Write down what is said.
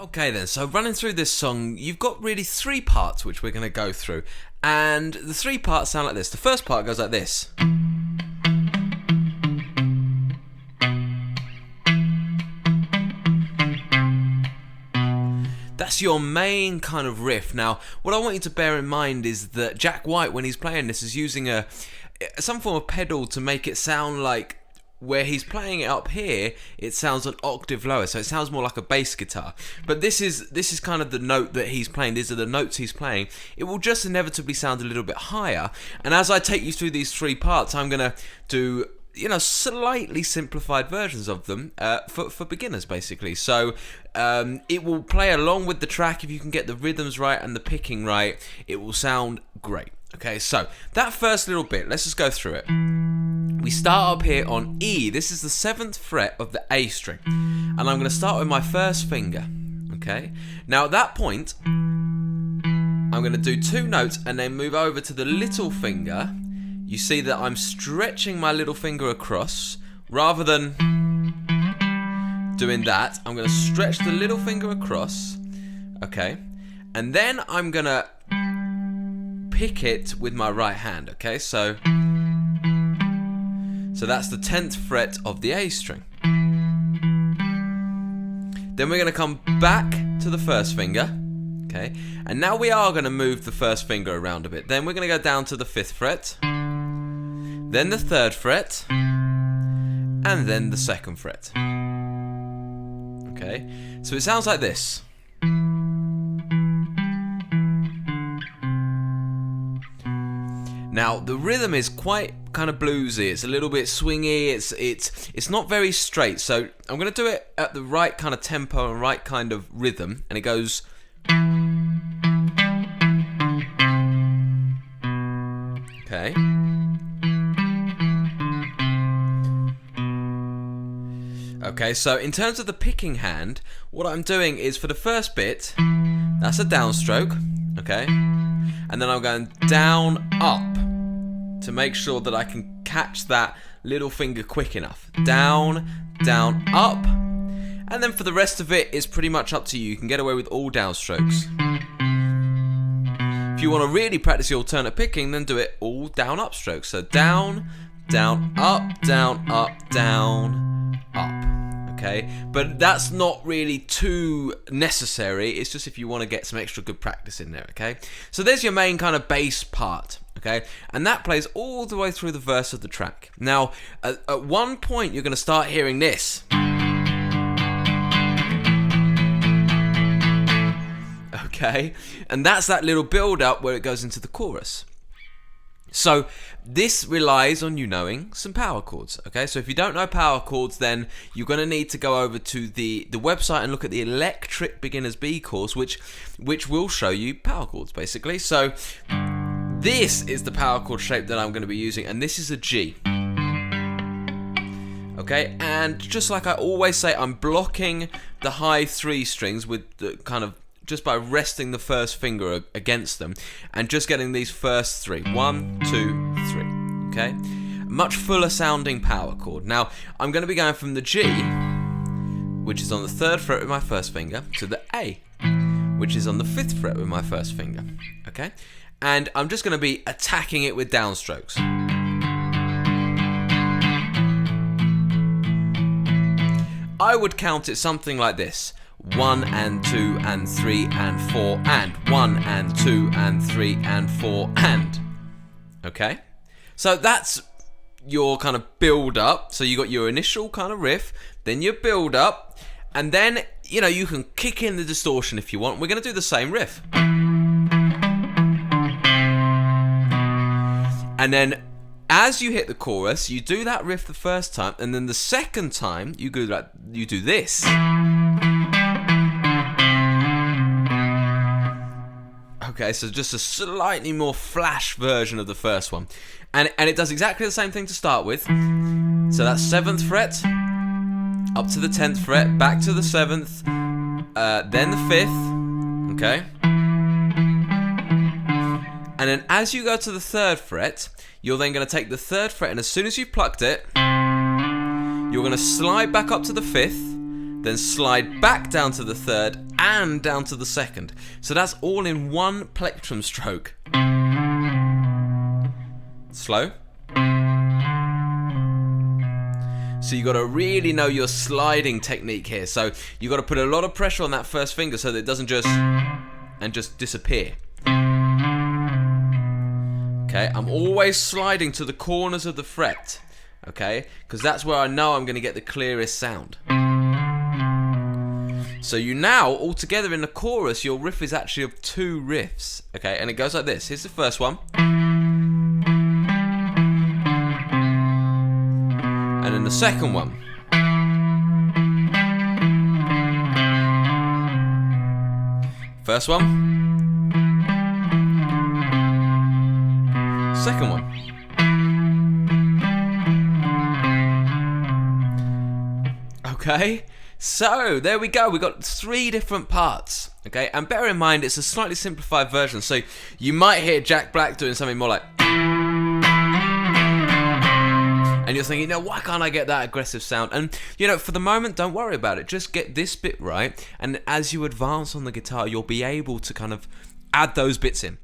Okay then, so running through this song, you've got really three parts which we're going to go through. And the three parts sound like this. The first part goes like this. That's your main kind of riff. Now, what I want you to bear in mind is that Jack White, when he's playing this, is using some form of pedal to make it sound like where he's playing it up here, it sounds an octave lower, so it sounds more like a bass guitar. But this is kind of the note that he's playing. These are the notes he's playing. It will just inevitably sound a little bit higher. And as I take you through these three parts, I'm gonna do slightly simplified versions of them for beginners, basically. So it will play along with the track. If you can get the rhythms right and the picking right, it will sound great. Okay, so that first little bit, let's just go through it. We start up here on E. This is the 7th fret of the A string. And I'm going to start with my first finger. Okay, now at that point, I'm going to do 2 notes and then move over to the little finger. You see that I'm stretching my little finger across. Rather than doing that, I'm going to stretch the little finger across. Okay, and then I'm going to pick it with my right hand. Okay, so that's the 10th fret of the A string. Then we're going to come back to the first finger. Okay, and now we are going to move the first finger around a bit. Then we're going to go down to the 5th fret, then the 3rd fret, and then the 2nd fret. Okay, so it sounds like this. Now the rhythm is quite kind of bluesy. It's a little bit swingy. It's not very straight. So I'm going to do it at the right kind of tempo and right kind of rhythm, and it goes. Okay. Okay, so in terms of the picking hand, what I'm doing is for the first bit, that's a downstroke, okay? And then I'm going down, up, to make sure that I can catch that little finger quick enough. Down, down, up. And then for the rest of it, it's pretty much up to you. You can get away with all downstrokes. If you want to really practice the alternate picking, then do it all down, up strokes. So down, down, up, down, up, down, up. Okay, but that's not really too necessary. It's just if you want to get some extra good practice in there. Okay, so there's your main kind of bass part. Okay, and that plays all the way through the verse of the track. Now, at one point, you're going to start hearing this. Okay, and that's that little build up where it goes into the chorus. So this relies on you knowing some power chords. Okay, so if you don't know power chords, then you're going to need to go over to the website and look at the Electric Beginners B course, which will show you power chords basically. So this is the power chord shape that I'm going to be using, and this is a G. Okay, and just like I always say, I'm blocking the high 3 strings with the kind of just by resting the first finger against them and just getting these first 3. 1, 2, 3. Okay? Much fuller sounding power chord. Now, I'm going to be going from the G, which is on the 3rd fret with my first finger, to the A, which is on the 5th fret with my first finger. Okay? And I'm just going to be attacking it with downstrokes. I would count it something like this. 1 and 2 and 3 and 4 and 1 and 2 and 3 and 4 and. Okay? So that's your kind of build up. So you got your initial kind of riff, then your build up, and then, you can kick in the distortion if you want. We're going to do the same riff. And then as you hit the chorus, you do that riff the first time, and then the second time you do this. Okay, so just a slightly more flash version of the first one. And it does exactly the same thing to start with. So that's 7th fret, up to the 10th fret, back to the 7th, then the 5th, okay? And then as you go to the 3rd fret, you're then going to take the 3rd fret, and as soon as you've plucked it, you're going to slide back up to the 5th, then slide back down to the third and down to the second. So that's all in one plectrum stroke. Slow. So you got to really know your sliding technique here. So you got to put a lot of pressure on that first finger so that it doesn't just disappear. Okay, I'm always sliding to the corners of the fret. Okay, because that's where I know I'm going to get the clearest sound. So you now, all together in the chorus, your riff is actually of 2 riffs. Okay, and it goes like this. Here's the first one. And then the second one. First one. Second one. Okay, so there we go. We got 3 different parts. Okay, and bear in mind it's a slightly simplified version. So you might hear Jack Black doing something more like, and you're thinking, no, why can't I get that aggressive sound? And for the moment, don't worry about it. Just get this bit right, and as you advance on the guitar, you'll be able to kind of add those bits in.